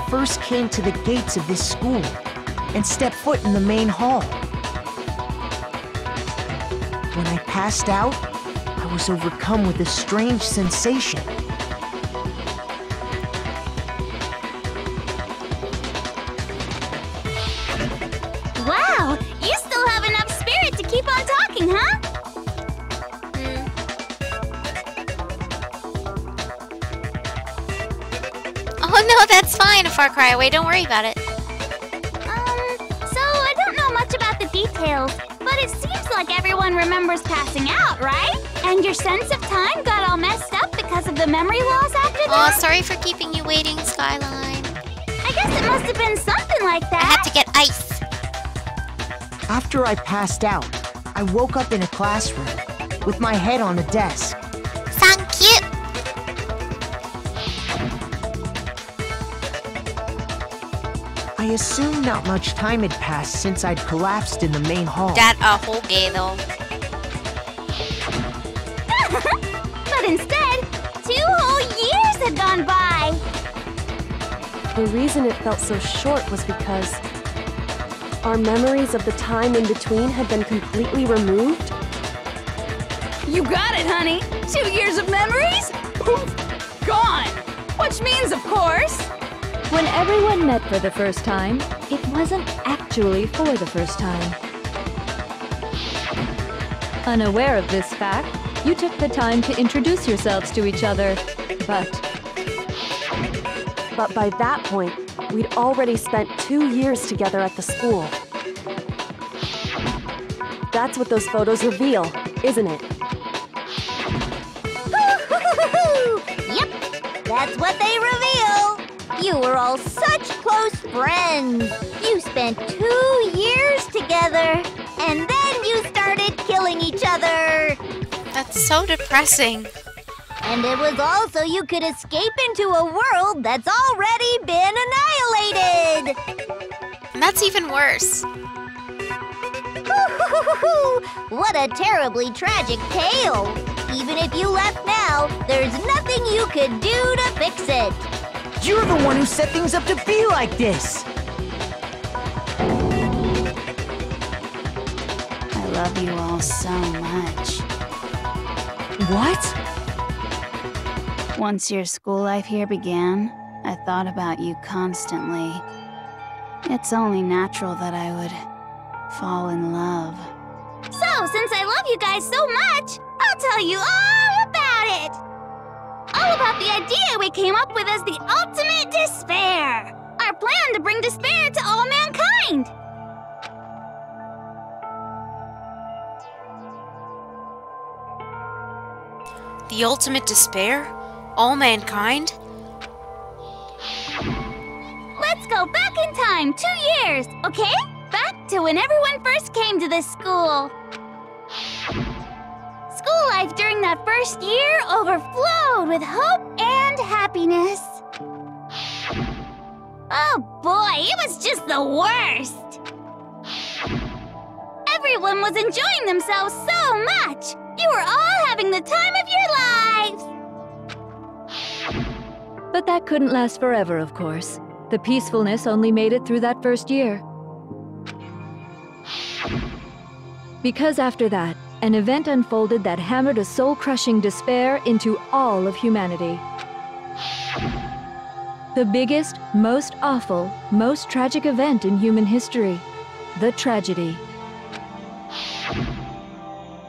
first came to the gates of this school and stepped foot in the main hall. When I passed out, I was overcome with a strange sensation. Wow! You still have enough spirit to keep on talking, huh? Oh no, that's fine, Far Cry Away. Don't worry about it. So I don't know much about the details, but it seems like everyone remembers passing out, right? And your sense of time got all messed up because of the memory loss after that? Oh, sorry for keeping you waiting, Skyline. I guess it must have been something like that. I had to get ice. After I passed out, I woke up in a classroom with my head on a desk. Thank you. I assumed not much time had passed since I'd collapsed in the main hall. That a whole gay though. But instead, 2 whole years had gone by. The reason it felt so short was because our memories of the time in between had been completely removed. You got it, honey. 2 years of memories? Poof! Gone! Which means, of course... When everyone met for the first time, it wasn't actually for the first time. Unaware of this fact, you took the time to introduce yourselves to each other, but by that point, we'd already spent 2 years together at the school. That's what those photos reveal, isn't it? Yep, that's what they reveal. You were all such close friends. You spent 2 years together, and then you started killing each other. That's so depressing. And it was all so you could escape into a world that's already been annihilated. And that's even worse. What a terribly tragic tale. Even if you left now, there's nothing you could do to fix it. You're the one who set things up to be like this! I love you all so much. What? Once your school life here began, I thought about you constantly. It's only natural that I would fall in love. So, since I love you guys so much, I'll tell you all about it! All about the idea we came up with as the ultimate despair! Our plan to bring despair to all mankind! The ultimate despair? All mankind? Let's go back in time 2 years, okay? Back to when everyone first came to this school. School life during that first year overflowed with hope and happiness. Oh boy, it was just the worst! Everyone was enjoying themselves so much! You were all having the time of your lives! But that couldn't last forever, of course. The peacefulness only made it through that first year. Because after that, an event unfolded that hammered a soul-crushing despair into all of humanity. The biggest, most awful, most tragic event in human history. The tragedy.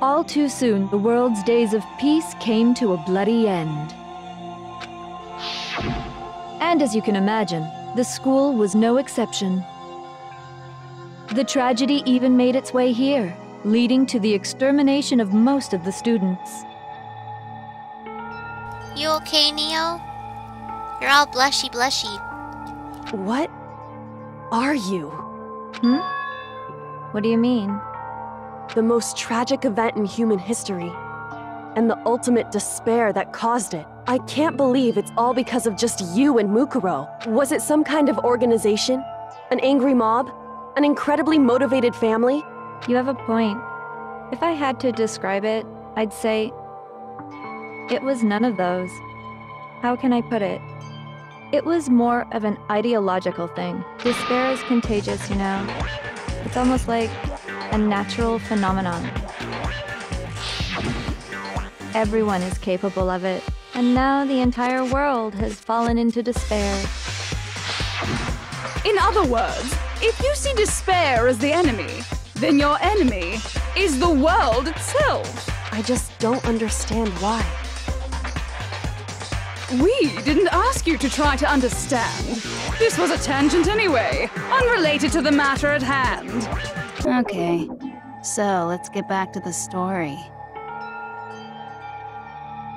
All too soon, the world's days of peace came to a bloody end. And as you can imagine, the school was no exception. The tragedy even made its way here, leading to the extermination of most of the students. You okay, Neo? You're all blushy blushy. What are you? What do you mean? The most tragic event in human history, and the ultimate despair that caused it. I can't believe it's all because of just you and Mukuro. Was it some kind of organization? An angry mob? An incredibly motivated family? You have a point. If I had to describe it, I'd say it was none of those. How can I put it? It was more of an ideological thing. Despair is contagious, you know. It's almost like a natural phenomenon. Everyone is capable of it, and now the entire world has fallen into despair. In other words, if you see despair as the enemy, then your enemy is the world itself. I just don't understand why. We didn't ask you to try to understand. This was a tangent anyway, unrelated to the matter at hand. Okay, so let's get back to the story.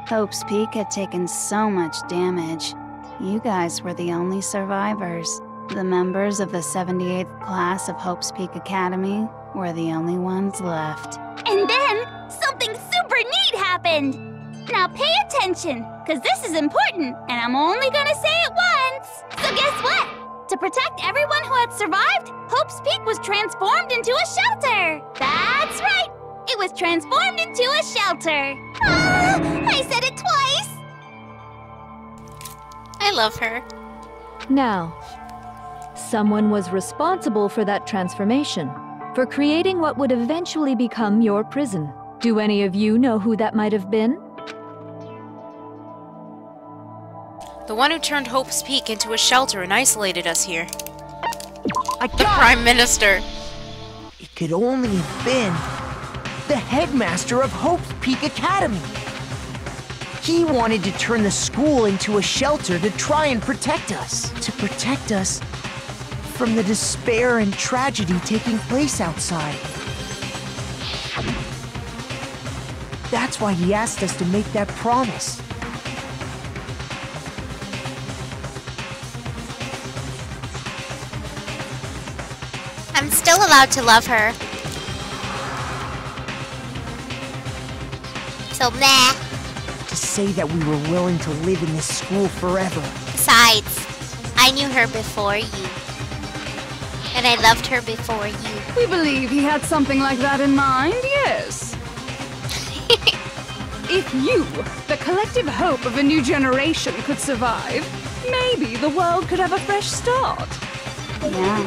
Hope's Peak had taken so much damage. You guys were the only survivors. The members of the 78th class of Hope's Peak Academy were the only ones left. And then, something super neat happened! Now pay attention, because this is important, and I'm only gonna say it once! So guess what? To protect everyone who had survived, Hope's Peak was transformed into a shelter! That's right! It was transformed into a shelter! Ah! I said it twice! I love her. Now, someone was responsible for that transformation, for creating what would eventually become your prison. Do any of you know who that might have been? The one who turned Hope's Peak into a shelter and isolated us here. The Prime Minister. It could only have been the headmaster of Hope's Peak Academy. He wanted to turn the school into a shelter to try and protect us. To protect us from the despair and tragedy taking place outside. That's why he asked us to make that promise. I'm still allowed to love her. So nah. To say that we were willing to live in this school forever. Besides, I knew her before you. And I loved her before you. We believe he had something like that in mind, yes. If you, the collective hope of a new generation, could survive, maybe the world could have a fresh start. Yeah,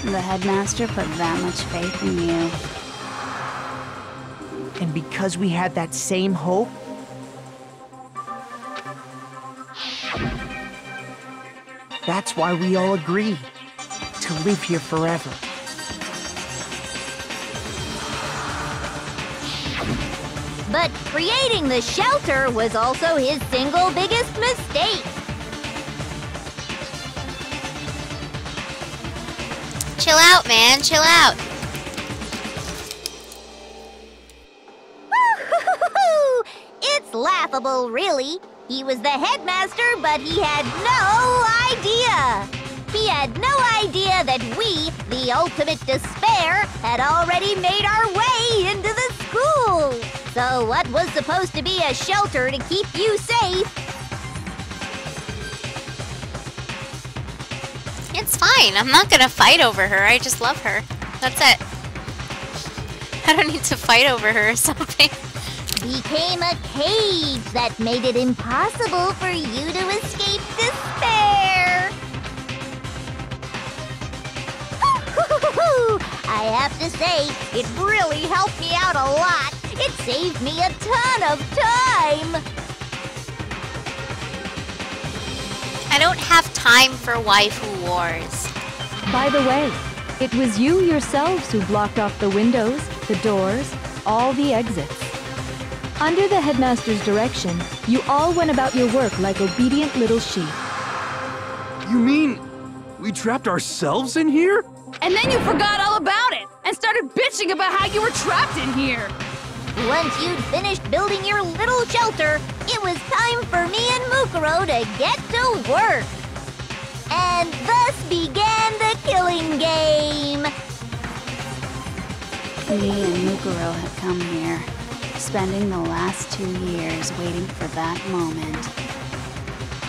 the headmaster put that much faith in you. And because we had that same hope, that's why we all agreed to live here forever. But creating the shelter was also his single biggest mistake. Chill out, man. Chill out. It's laughable, really. He was the headmaster, but he had no idea. He had no idea that we, the ultimate despair, had already made our way into the school. So what was supposed to be a shelter to keep you safe? It's fine. I'm not gonna fight over her. I just love her. That's it. I don't need to fight over her or something. Became a cage that made it impossible for you to escape despair. I have to say, it really helped me out a lot. It saved me a ton of time. I don't have time for waifu wars. By the way, it was you yourselves who blocked off the windows, the doors, all the exits. Under the headmaster's direction, you all went about your work like obedient little sheep. You mean we trapped ourselves in here? And then you forgot all about it and started bitching about how you were trapped in here. Once you'd finished building your little shelter, it was time for me and Mukuro to get to work. And thus began the killing game. Me and Mukuro had come here, spending the last 2 years waiting for that moment.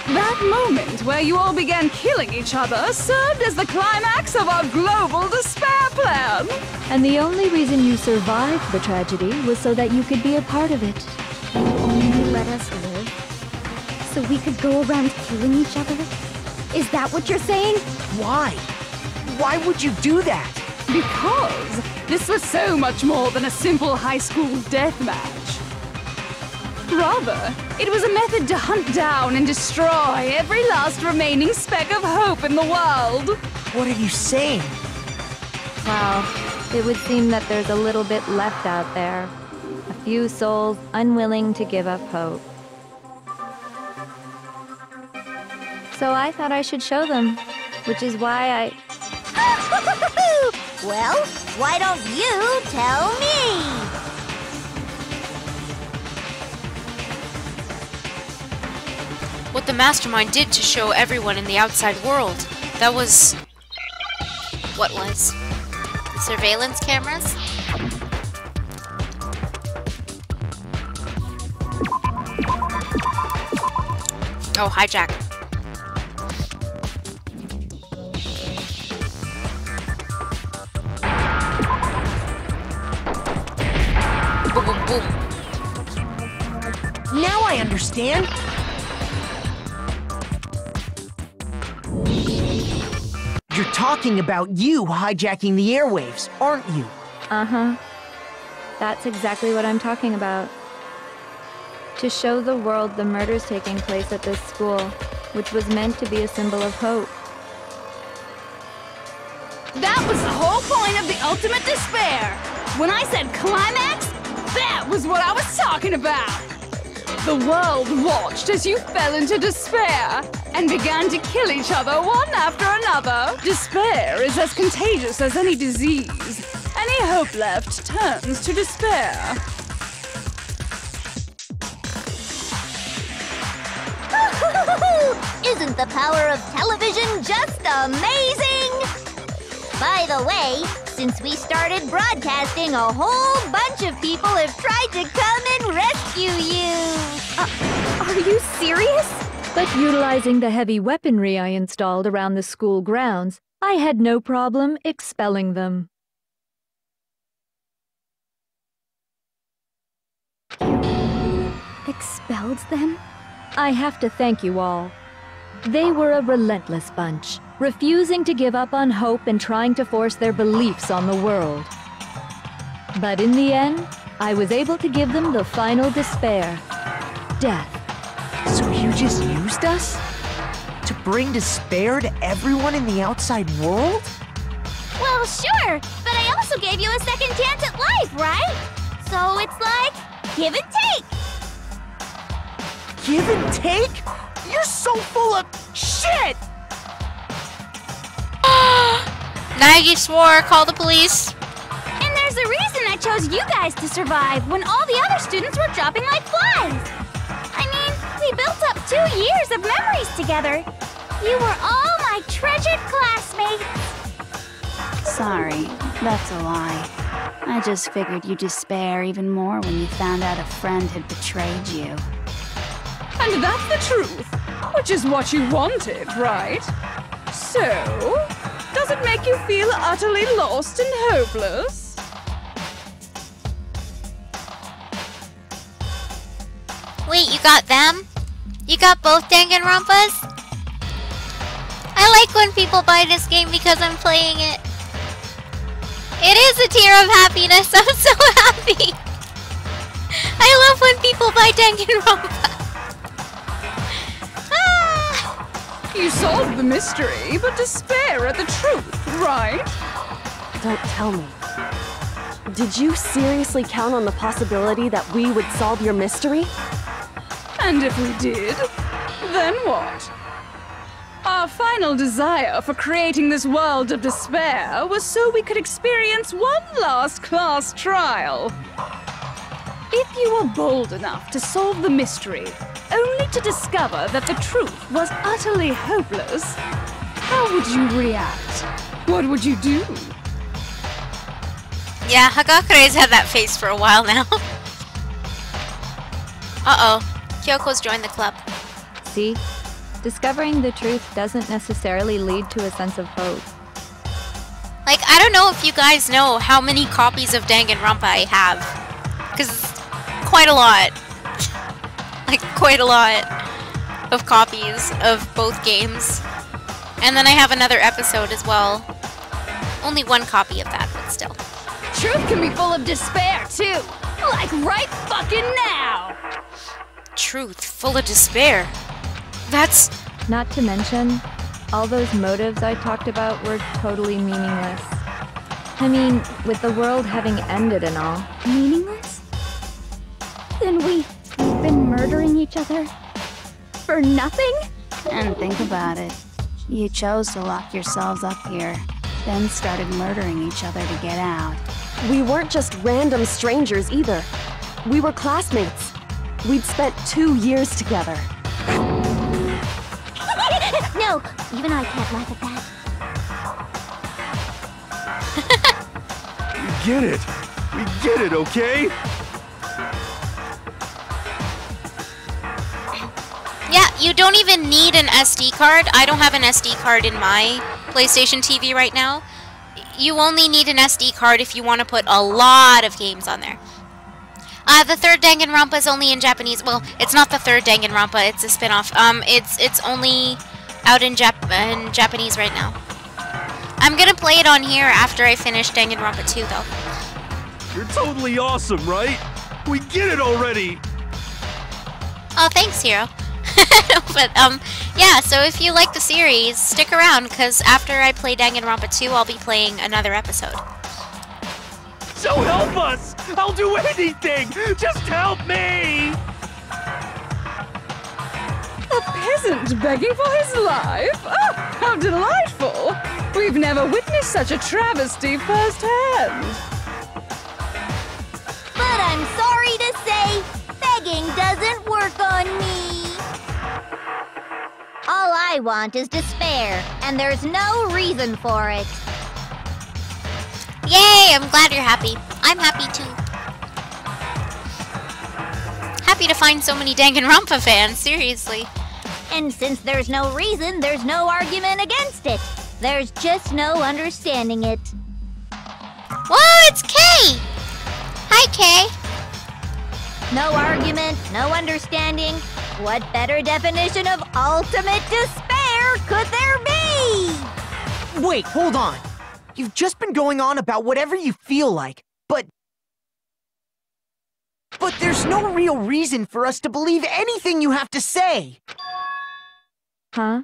That moment where you all began killing each other served as the climax of our global despair plan. And the only reason you survived the tragedy was so that you could be a part of it. You only let us live so we could go around killing each other? Is that what you're saying? Why? Why would you do that? Because this was so much more than a simple high school death match. Rather, it was a method to hunt down and destroy every last remaining speck of hope in the world. What are you saying? Well, it would seem that there's a little bit left out there. A few souls unwilling to give up hope. So I thought I should show them, which is why I... Well, why don't you tell me? What the mastermind did to show everyone in the outside world. That was... What was? Surveillance cameras? Oh, hijack. Boom, boom, boom. Now I understand. You're talking about you hijacking the airwaves, aren't you? Uh-huh. That's exactly what I'm talking about. To show the world the murders taking place at this school, which was meant to be a symbol of hope. That was the whole point of the ultimate despair. When I said climax, that was what I was talking about. The world watched as you fell into despair and began to kill each other one after another. Despair is as contagious as any disease. Any hope left turns to despair. Isn't the power of television just amazing? By the way, since we started broadcasting, a whole bunch of people have tried to come and rescue you. Are you serious? But utilizing the heavy weaponry I installed around the school grounds, I had no problem expelling them. Expelled them? I have to thank you all. They were a relentless bunch, refusing to give up on hope and trying to force their beliefs on the world. But in the end, I was able to give them the final despair. Death. So you just used us? To bring despair to everyone in the outside world? Well, sure, but I also gave you a second chance at life, right? So it's like, give and take. Give and take? You're so full of shit! Nagi swore, call the police. And there's a reason I chose you guys to survive when all the other students were dropping like flies. I mean, we built up 2 years of memories together. You were all my treasured classmates. Sorry, that's a lie. I just figured you'd despair even more when you found out a friend had betrayed you. And that's the truth, which is what you wanted, right? So, does it make you feel utterly lost and hopeless? Wait, you got them? You got both Dangan Ronpas? I like when people buy this game because I'm playing it. It is a tear of happiness. I'm so happy. I love when people buy Dangan Ronpa. You solved the mystery, but despair at the truth, right? Don't tell me. Did you seriously count on the possibility that we would solve your mystery? And if we did, then what? Our final desire for creating this world of despair was so we could experience one last class trial. If you were bold enough to solve the mystery, only to discover that the truth was utterly hopeless, how would you react? What would you do? Yeah, Hagakure's had that face for a while now. Uh-oh. Kyoko's joined the club. See? Discovering the truth doesn't necessarily lead to a sense of hope. Like, I don't know if you guys know how many copies of Dangan Ronpa I have. Because quite a lot. Like, quite a lot of copies of both games. And then I have another episode as well. Only one copy of that, but still. Truth can be full of despair, too. Like right fucking now. Truth, full of despair. That's... Not to mention, all those motives I talked about were totally meaningless. I mean, with the world having ended and all. Meaningless? Then we've been murdering each other? For nothing? And think about it. You chose to lock yourselves up here, then started murdering each other to get out. We weren't just random strangers either. We were classmates. We'd spent 2 years together. No, even I can't laugh at that. We get it. We get it, okay? Yeah, you don't even need an SD card. I don't have an SD card in my PlayStation TV right now. You only need an SD card if you want to put a lot of games on there. The third Dangan Ronpa is only in Japanese. Well, it's not the third Dangan Ronpa. It's a spin-off. It's only out in Japanese right now. I'm gonna play it on here after I finish Dangan Ronpa 2, though. You're totally awesome, right? We get it already! Oh, thanks, Hero. But, yeah, so if you like the series, stick around, because after I play Danganronpa 2, I'll be playing another episode. So help us! I'll do anything! Just help me! A peasant begging for his life? Oh, how delightful! We've never witnessed such a travesty firsthand. But I'm sorry to say, begging doesn't work on me. All I want is despair, and there's no reason for it. Yay! I'm glad you're happy. I'm happy too. Happy to find so many Danganronpa fans, seriously. And since there's no reason, there's no argument against it. There's just no understanding it. Whoa, it's Kay! Hi, Kay. No argument, no understanding. What better definition of ultimate despair could there be? Wait, hold on. You've just been going on about whatever you feel like, but there's no real reason for us to believe anything you have to say. Huh?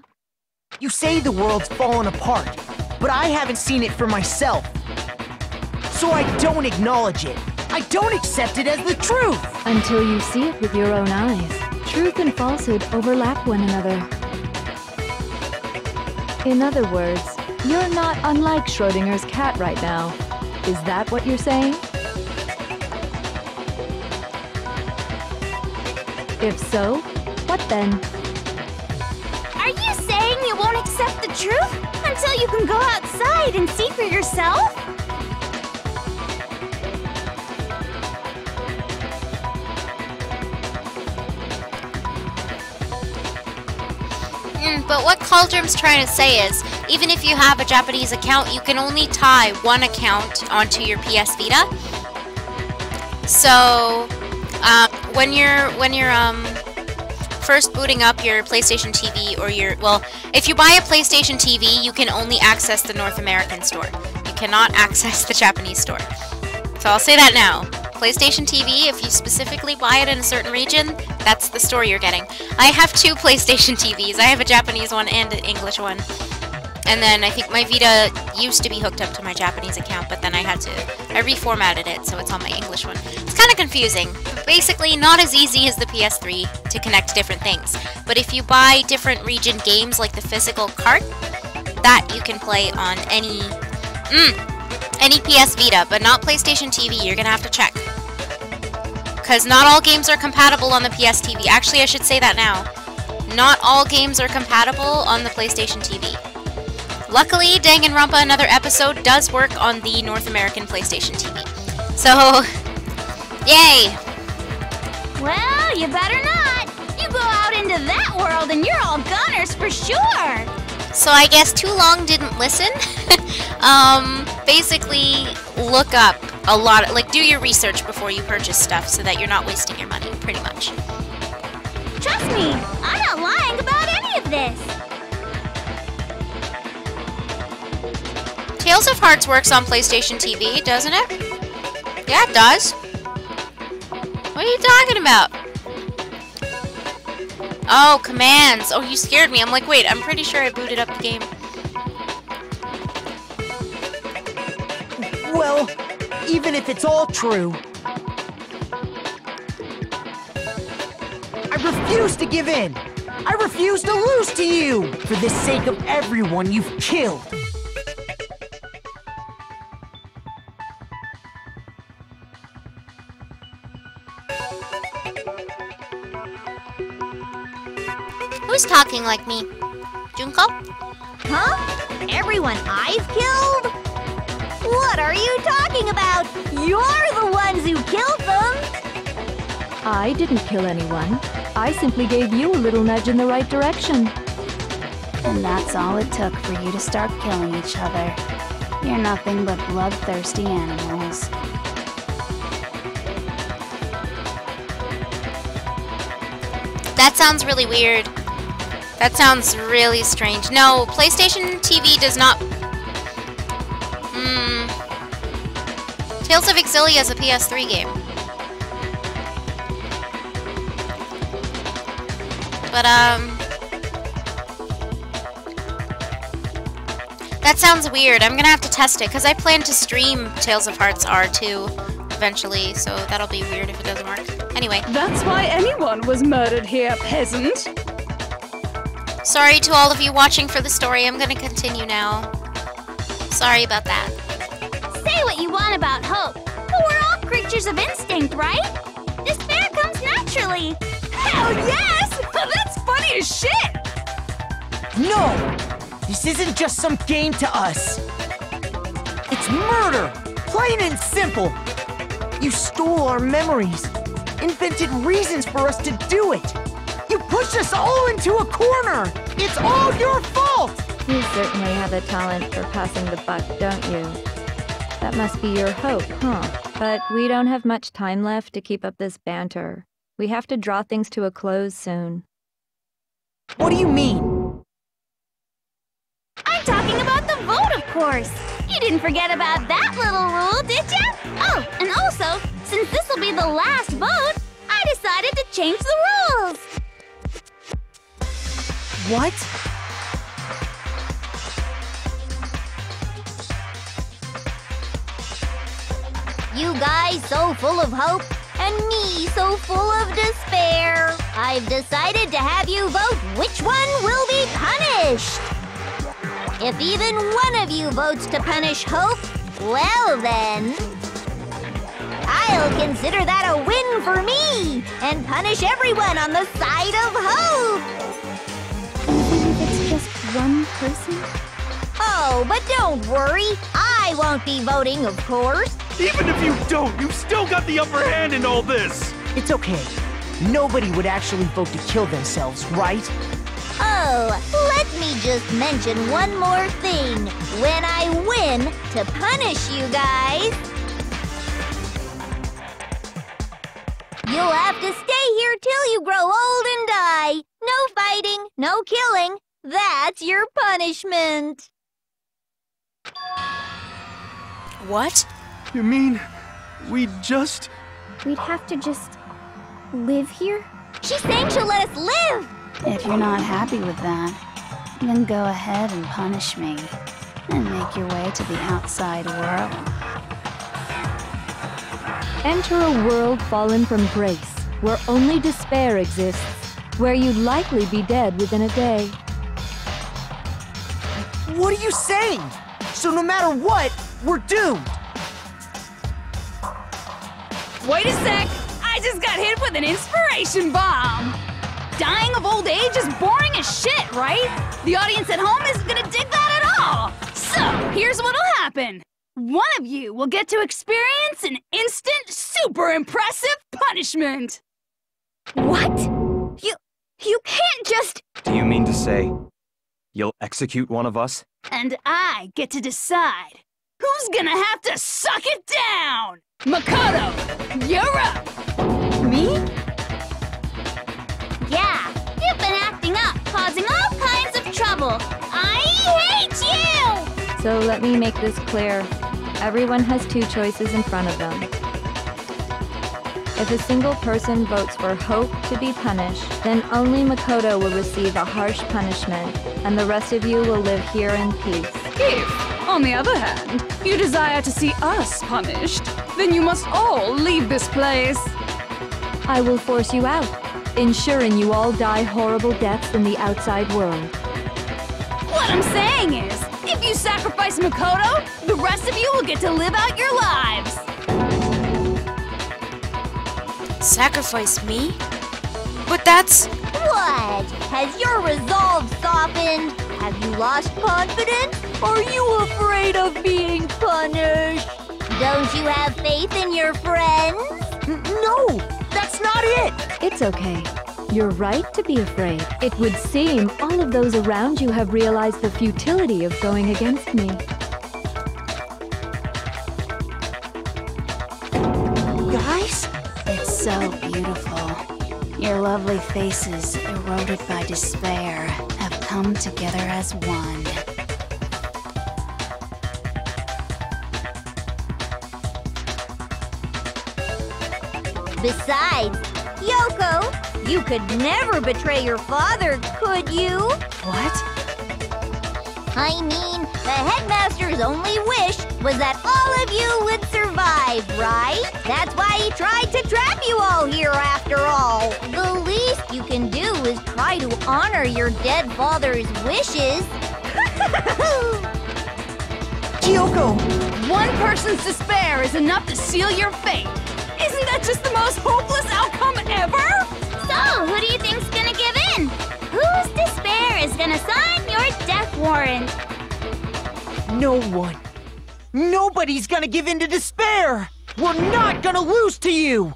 You say the world's fallen apart, but I haven't seen it for myself. So I don't acknowledge it. I don't accept it as the truth. Until you see it with your own eyes. Truth and falsehood overlap one another. In other words, you're not unlike Schrodinger's cat right now. Is that what you're saying? If so, what then? Are you saying you won't accept the truth until you can go outside and see for yourself? But what Cauldron's trying to say is, even if you have a Japanese account, you can only tie one account onto your PS Vita. So, when you're first booting up your PlayStation TV or if you buy a PlayStation TV, you can only access the North American store. You cannot access the Japanese store. So I'll say that now. PlayStation TV, if you specifically buy it in a certain region, that's the store you're getting. I have 2 PlayStation TVs. I have a Japanese one and an English one. And then I think my Vita used to be hooked up to my Japanese account, but then I reformatted it, so it's on my English one. It's kind of confusing. Basically, not as easy as the PS3 to connect different things. But if you buy different region games like the physical cart, that you can play on any PS Vita, but not PlayStation TV. You're gonna have to check. Because not all games are compatible on the PS TV. Actually, I should say that now. Not all games are compatible on the PlayStation TV. Luckily, Danganronpa Another Episode does work on the North American PlayStation TV. So, yay! Well, you better not. You go out into that world and you're all gunners for sure. So I guess Too Long didn't listen. Basically, look up a lot, do your research before you purchase stuff so that you're not wasting your money, pretty much. Trust me, I'm not lying about any of this. Tales of Hearts works on PlayStation TV, doesn't it? Yeah, it does. What are you talking about? Oh, commands. Oh, you scared me. I'm like, wait, I'm pretty sure I booted up the game. Well, even if it's all true, I refuse to give in. I refuse to lose to you for the sake of everyone you've killed. Who's talking like me? Junko? Huh? Everyone I've killed? What are you talking about? You're the ones who killed them! I didn't kill anyone. I simply gave you a little nudge in the right direction. And that's all it took for you to start killing each other. You're nothing but bloodthirsty animals. That sounds really weird. That sounds really strange. No, PlayStation TV does not... Tales of Exilia is a PS3 game. But, that sounds weird. I'm gonna have to test it, because I plan to stream Tales of Hearts R2 eventually, so that'll be weird if it doesn't work. Anyway. That's why anyone was murdered here, peasant. Sorry to all of you watching for the story. I'm gonna continue now. Sorry about that. Say what you want about hope, but we're all creatures of instinct, right? Despair comes naturally. Hell yes! That's funny as shit! No! This isn't just some game to us. It's murder! Plain and simple! You stole our memories, invented reasons for us to do it! You pushed us all into a corner! It's all your fault! You certainly have a talent for passing the buck, don't you? That must be your hope, huh? But we don't have much time left to keep up this banter. We have to draw things to a close soon. What do you mean? I'm talking about the vote, of course. You didn't forget about that little rule, did ya? Oh, and also, since this will be the last vote, I decided to change the rules. What? You guys so full of hope, and me so full of despair. I've decided to have you vote which one will be punished. If even one of you votes to punish Hope, well then, I'll consider that a win for me and punish everyone on the side of Hope. Even if it's just one person? Oh, but don't worry. I won't be voting, of course. Even if you don't, you've still got the upper hand in all this! It's okay. Nobody would actually vote to kill themselves, right? Oh, let me just mention one more thing. When I win, to punish you guys, you'll have to stay here till you grow old and die. No fighting, no killing. That's your punishment. What? You mean, we'd We'd have to just live here? She's saying she'll let us live. If you're not happy with that, then go ahead and punish me and make your way to the outside world. Enter a world fallen from grace, where only despair exists, where you'd likely be dead within a day. What are you saying? So no matter what, we're doomed. Wait a sec! I just got hit with an inspiration bomb! Dying of old age is boring as shit, right? The audience at home isn't gonna dig that at all! So, here's what'll happen. One of you will get to experience an instant, super impressive punishment! What? You can't just... Do you mean to say you'll execute one of us? And I get to decide who's gonna have to suck it down! Makoto, you're up! Me? Yeah, you've been acting up, causing all kinds of trouble. I hate you! So let me make this clear. Everyone has two choices in front of them. If a single person votes for Hope to be punished, then only Makoto will receive a harsh punishment, and the rest of you will live here in peace. If, on the other hand, you desire to see us punished, then you must all leave this place. I will force you out, ensuring you all die horrible deaths in the outside world. What I'm saying is, if you sacrifice Makoto, the rest of you will get to live out your lives. Sacrifice me? But that's... What? Has your resolve softened? Have you lost confidence? Are you afraid of being punished? Don't you have faith in your friends? No, that's not it! It's okay. You're right to be afraid. It would seem all of those around you have realized the futility of going against me. Guys? It's so beautiful. Your lovely faces, eroded by despair, have come together as one. Besides, Yoko, you could never betray your father, could you? What? I mean, the headmaster's only wish was that all of you would survive, right? That's why he tried to trap you all here after all. The least you can do is try to honor your dead father's wishes. Kyoko! One person's despair is enough to seal your fate. Isn't that just the most hopeless outcome ever? So, who do you think's gonna give in? Whose despair is gonna sign your death warrant? No one. Nobody's gonna give in to despair! We're not gonna lose to you!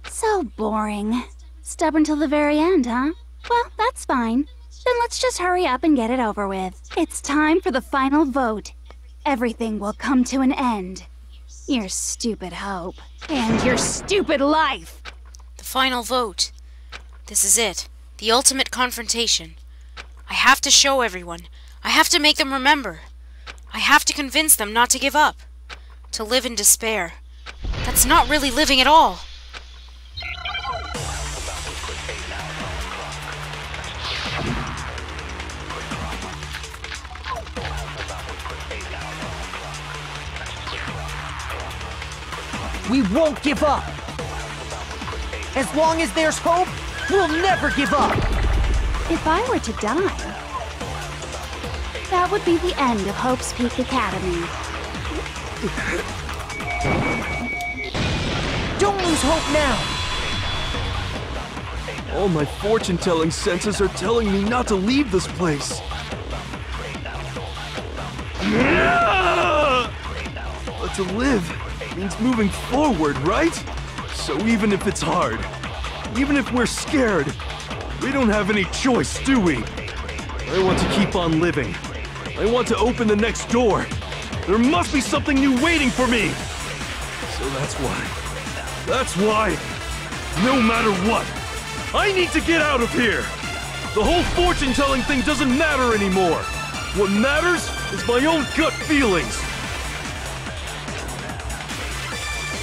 So boring. Stubborn till the very end, huh? Well, that's fine. Then let's just hurry up and get it over with. It's time for the final vote. Everything will come to an end. Your stupid hope. And your stupid life! The final vote. This is it. The ultimate confrontation. I have to show everyone. I have to make them remember. I have to convince them not to give up. To live in despair. That's not really living at all. We won't give up! As long as there's hope, we'll never give up! If I were to die, that would be the end of Hope's Peak Academy. Don't lose hope now! All my fortune-telling senses are telling me not to leave this place. But to live means moving forward, right? So even if it's hard, even if we're scared, we don't have any choice, do we? I want to keep on living. I want to open the next door. There must be something new waiting for me. So that's why, no matter what, I need to get out of here. The whole fortune-telling thing doesn't matter anymore. What matters is my own gut feelings.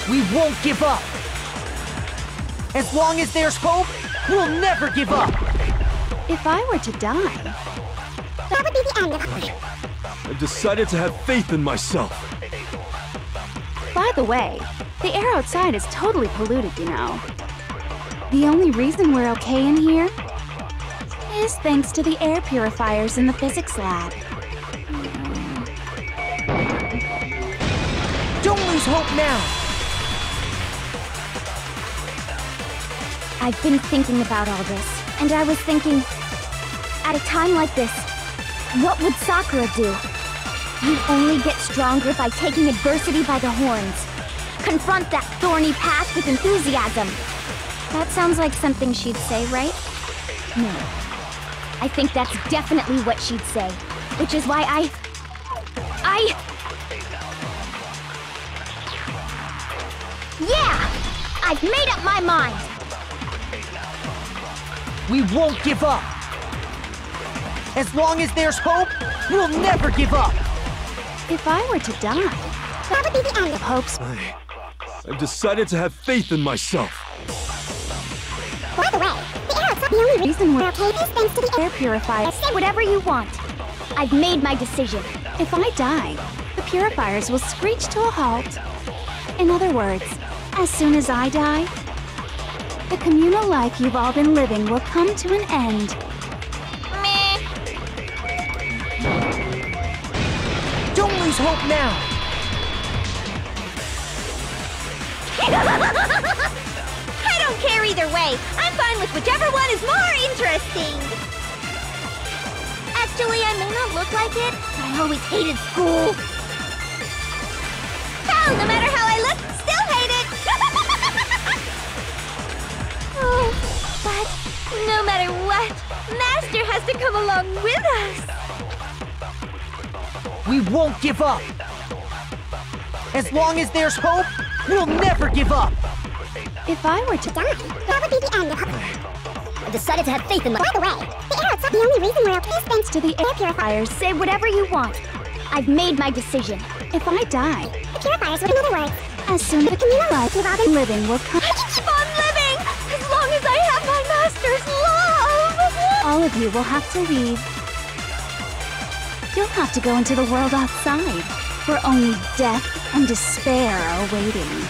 We won't give up! As long as there's hope, we'll never give up! If I were to die, that would be the end of Hope. I've decided to have faith in myself. By the way, the air outside is totally polluted, you know. The only reason we're okay in here is thanks to the air purifiers in the physics lab. Don't lose hope now! I've been thinking about all this, and I was thinking, at a time like this, what would Sakura do? You only get stronger by taking adversity by the horns. Confront that thorny path with enthusiasm. That sounds like something she'd say, right? No. I think that's definitely what she'd say, which is why Yeah! I've made up my mind! We won't give up! As long as there's hope, We'll never give up! If I were to die, that would be the end of Hope's. I've decided to have faith in myself. By the way, the air's not the only reason we're okay is thanks to the air purifier. Say whatever you want. I've made my decision. If I die, the purifiers will screech to a halt. In other words, as soon as I die, the communal life you've all been living will come to an end. Meh. Don't lose hope now! I don't care either way. I'm fine with whichever one is more interesting. Actually, I may not look like it, but I always hated school. Hell, no matter how I look, still hate it. Oh, but no matter what, Master has to come along with us. We won't give up! As long as there's hope, we'll never give up! If I were to Die, that would be the end of Hope. I've decided to have faith in my... By the way, the air's not the only reason we're okay is thanks to the air purifiers. Say whatever you want. I've made my decision. If I die, The purifiers would, in other words, as soon as the communal life you've all been living will come. I can keep on living as long as I have my Master's love. All of you will have to leave. You'll have to go into the world outside, where only death and despair are waiting.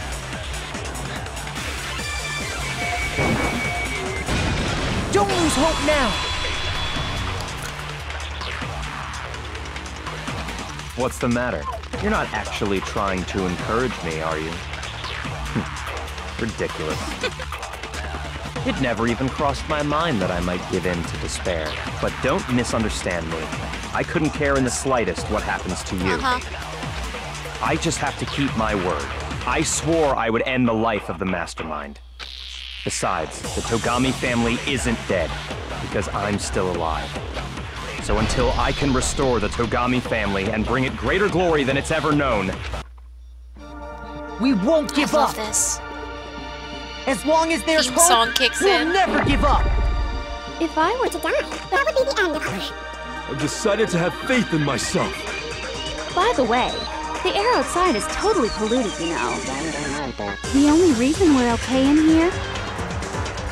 Don't lose hope now! What's the matter? You're not actually trying to encourage me, are you? Ridiculous. It never even crossed my mind that I might give in to despair. But don't misunderstand me. I couldn't care in the slightest what happens to you. I just have to keep my word. I swore I would end the life of the Mastermind. Besides, the Togami family isn't dead, because I'm still alive. So until I can restore the Togami family and bring it greater glory than it's ever known, We won't give I love up! this. As long as there's Theme hope, song kicks we'll in. never give up! If I were to die, that would be the end of Hope. I've decided to have faith in myself. By the way, the air outside is totally polluted, you know. The only reason we're okay in here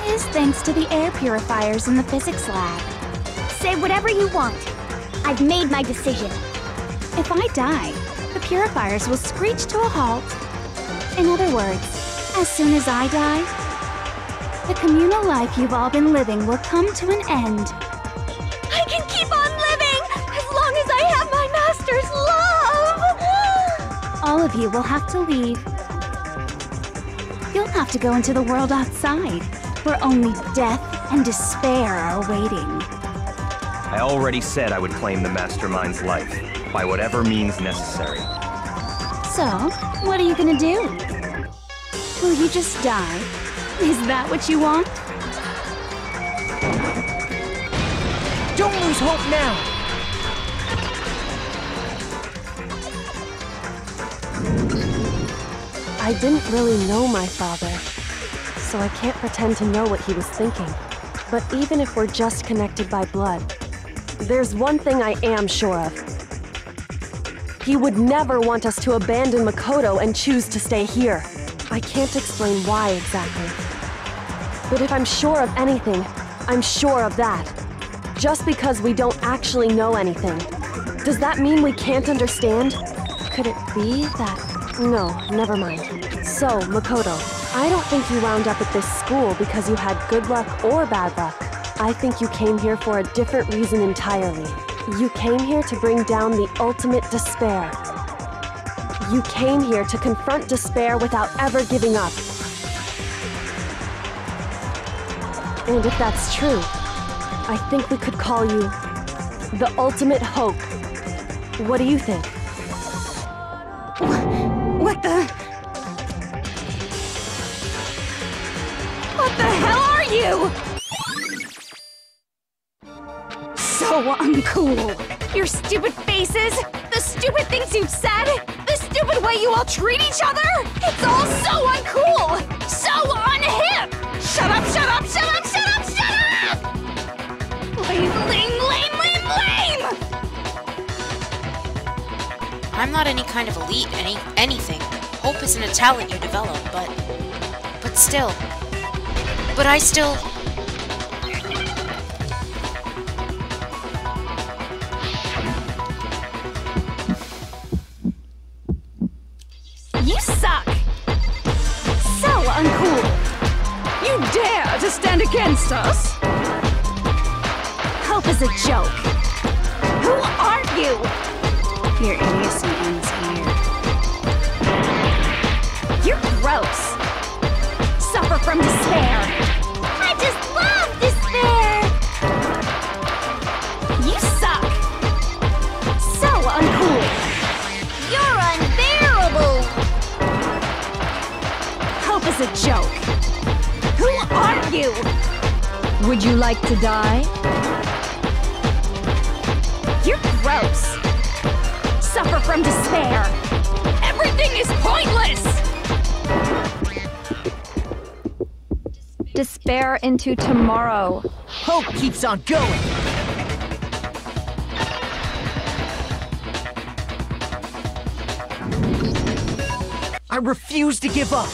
is thanks to the air purifiers in the physics lab. Say whatever you want. I've made my decision. If I die, the purifiers will screech to a halt. In other words, as soon as I die, the communal life you've all been living will come to an end. I can keep on living as long as I have my Master's love. All of you will have to leave. You'll have to go into the world outside, where only death and despair are waiting. I already said I would claim the Mastermind's life, by whatever means necessary. So, what are you gonna do? Will you just die? Is that what you want? Don't lose hope now! I didn't really know my father, so I can't pretend to know what he was thinking. But even if we're just connected by blood, there's one thing I am sure of. He would never want us to abandon Makoto and choose to stay here. I can't explain why exactly. But if I'm sure of anything, I'm sure of that. Just because we don't actually know anything, does that mean we can't understand? Could it be that... No, never mind. So, Makoto, I don't think you wound up at this school because you had good luck or bad luck. I think you came here for a different reason entirely. You came here to bring down the ultimate despair. You came here to confront despair without ever giving up. And if that's true, I think we could call you the ultimate hope. What do you think? What the hell are you? So uncool. Your stupid faces, the stupid things you've said, the stupid way you all treat each other. It's all so uncool, so unhip. Shut up, shut up, shut up, shut up, shut up! Lame, lame, lame, lame, lame! not any kind of elite, anything. Hope isn't a talent you develop, but still. But I still... You suck! So uncool! You dare to stand against us? Hope is a joke. Who are you? Your idiocy ends here. You're gross. Suffer from despair. I just love despair! You suck! So uncool! You're unbearable! Hope is a joke. Who are you? Would you like to die? You're gross. Suffer from despair. Everything is pointless! Despair into tomorrow. Hope keeps on going. I refuse to give up.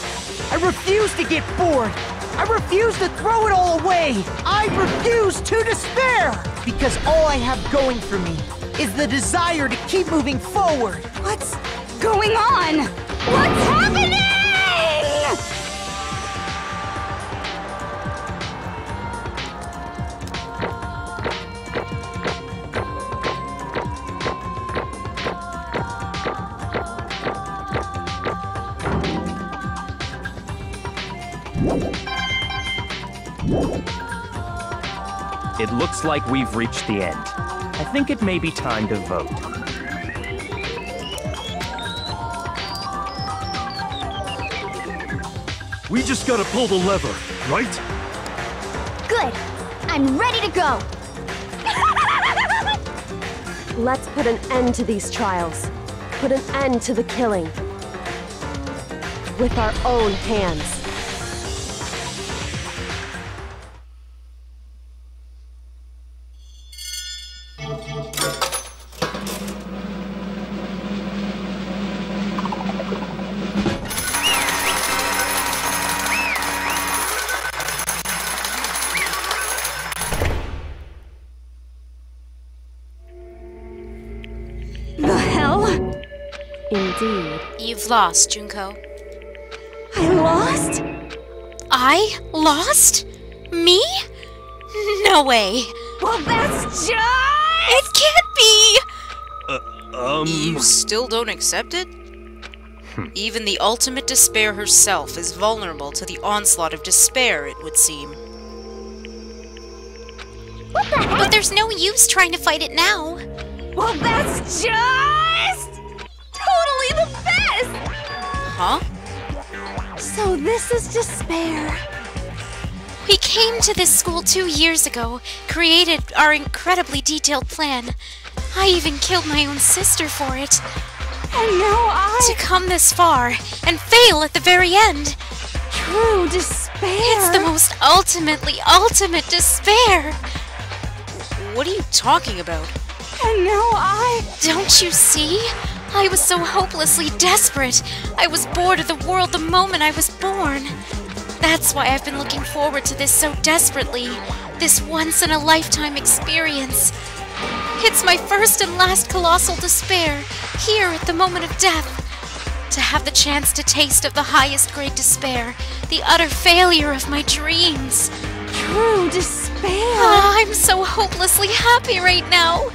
I refuse to get bored. I refuse to throw it all away. I refuse to despair. Because all I have going for me is the desire to keep moving forward. What's going on? What's happening? It looks like we've reached the end. I think it may be time to vote. We just gotta pull the lever, right? Good. I'm ready to go. Let's put an end to these trials. Put an end to the killing. With our own hands. The hell? Indeed. You've lost, Junko. I lost? I lost? Me? No way. Well, that's just... It can't be! You still don't accept it? Even the ultimate despair herself is vulnerable to the onslaught of despair, it would seem. What the heck? But there's no use trying to fight it now. Well, that's just... totally the best! Huh? So this is despair. We came to this school 2 years ago, created our incredibly detailed plan. I even killed my own sister for it. And now To come this far and fail at the very end. True despair. It's the most ultimate despair. What are you talking about? And now Don't you see? I was so hopelessly desperate. I was bored of the world the moment I was born. That's why I've been looking forward to this so desperately. This once-in-a-lifetime experience. It's my first and last colossal despair, here at the moment of death. To have the chance to taste of the highest grade despair, the utter failure of my dreams. True despair. Ah, I'm so hopelessly happy right now.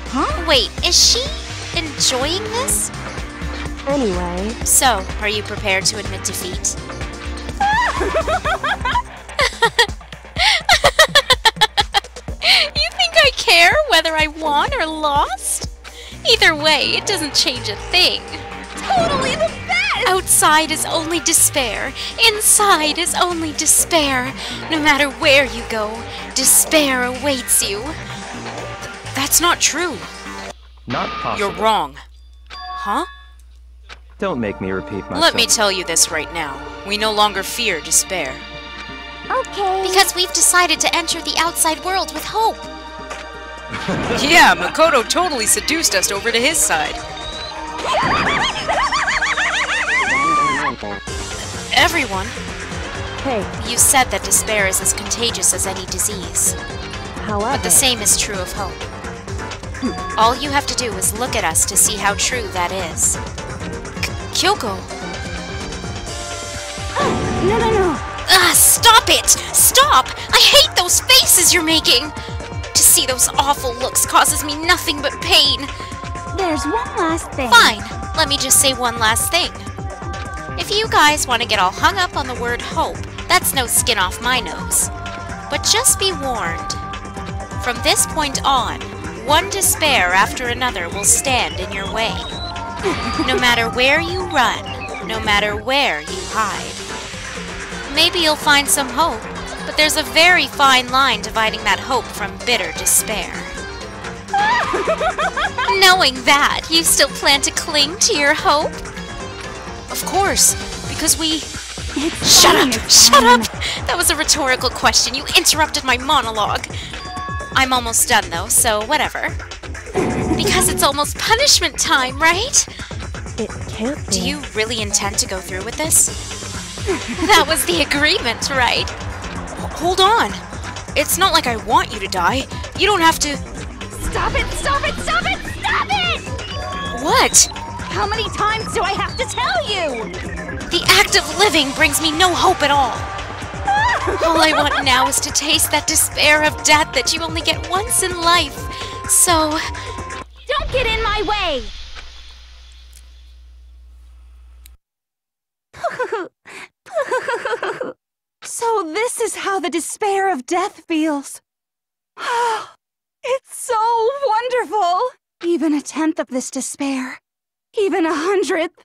Huh? Wait, is she enjoying this? Anyway, So, are you prepared to admit defeat? You think I care whether I won or lost? Either way, it doesn't change a thing. Totally the best! Outside is only despair. Inside is only despair. No matter where you go, despair awaits you. That's not true. Not possible. You're wrong. Huh? Don't make me repeat myself. Let me tell you this right now. We no longer fear despair. Okay. Because we've decided to enter the outside world with hope. Yeah, Makoto totally seduced us over to his side. Everyone, Hey, you said that despair is as contagious as any disease. however... But the same is true of hope. All you have to do is look at us to see how true that is. Kyoko! No. Ah, stop it! Stop! I hate those faces you're making! To see those awful looks causes me nothing but pain. There's one last thing. Fine, let me just say one last thing. If you guys want to get all hung up on the word hope, that's no skin off my nose. But just be warned. From this point on, one despair after another will stand in your way. No matter where you run, no matter where you hide. Maybe you'll find some hope, but there's a very fine line dividing that hope from bitter despair. Knowing that, you still plan to cling to your hope? Of course, because we... Shut up! Shut up! That was a rhetorical question. You interrupted my monologue. I'm almost done, though, so whatever. Because it's almost punishment time, right? It can't be. Do you really intend to go through with this? That was the agreement, right? Hold on. It's not like I want you to die. You don't have to... Stop it! Stop it! Stop it! Stop it! What? How many times do I have to tell you? The act of living brings me no hope at all. All I want now is to taste that despair of death that you only get once in life. So... Don't get in my way! So this is how the despair of death feels. It's so wonderful! Even a tenth of this despair, even 100th.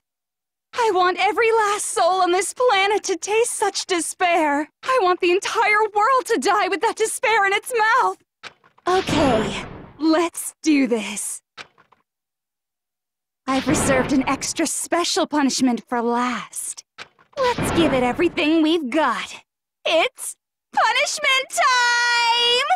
I want every last soul on this planet to taste such despair. I want the entire world to die with that despair in its mouth. Okay, let's do this. I've reserved an extra special punishment for last. Let's give it everything we've got. It's punishment time!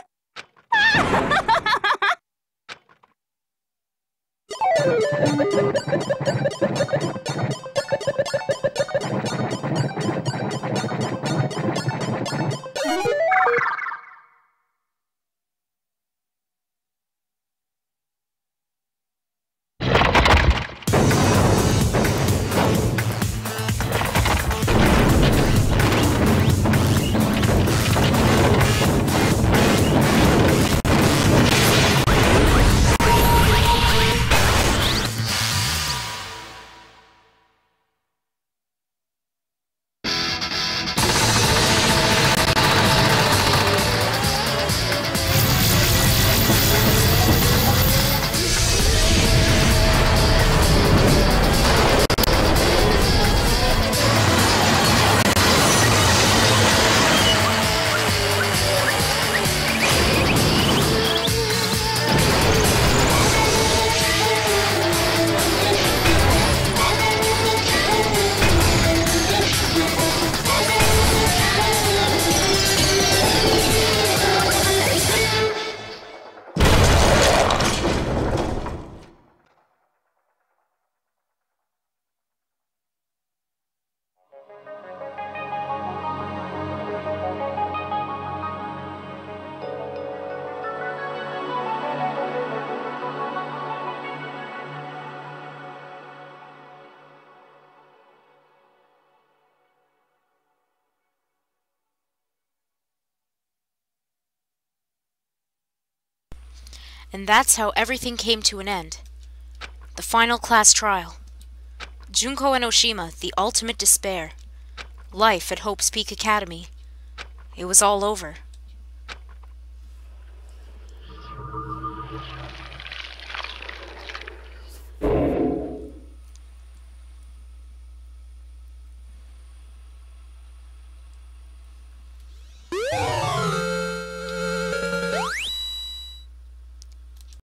And that's how everything came to an end. The final class trial. Junko and Oshima, the ultimate despair. Life at Hope's Peak Academy. It was all over.